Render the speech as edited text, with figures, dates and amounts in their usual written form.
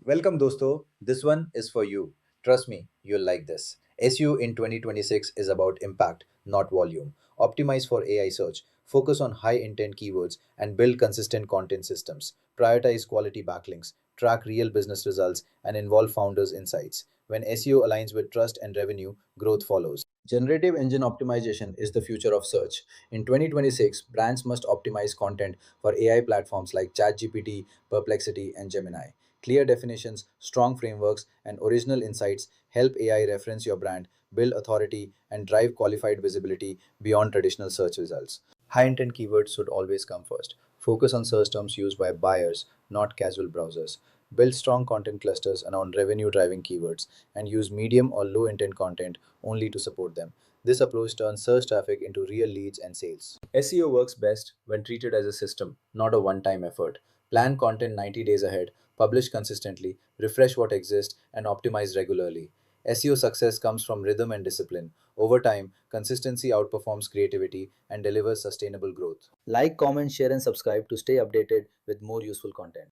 Welcome, dosto. This one is for you. Trust me, you'll like this. SEO in 2026 is about impact, not volume. Optimize for AI search, focus on high intent keywords, and build consistent content systems. Prioritize quality backlinks, track real business results, and involve founders' insights. When SEO aligns with trust and revenue, growth follows. Generative engine optimization is the future of search. In 2026, brands must optimize content for AI platforms like ChatGPT, Perplexity, and Gemini. Clear definitions, strong frameworks, and original insights help AI reference your brand, build authority, and drive qualified visibility beyond traditional search results. High intent keywords should always come first. Focus on search terms used by buyers, not casual browsers. Build strong content clusters around revenue driving keywords and use medium or low intent content only to support them. This approach turns search traffic into real leads and sales. SEO works best when treated as a system, not a one time effort. Plan content 90 days ahead, publish consistently, refresh what exists, and optimize regularly. SEO success comes from rhythm and discipline. Over time, consistency outperforms creativity and delivers sustainable growth. Like, comment, share, and subscribe to stay updated with more useful content.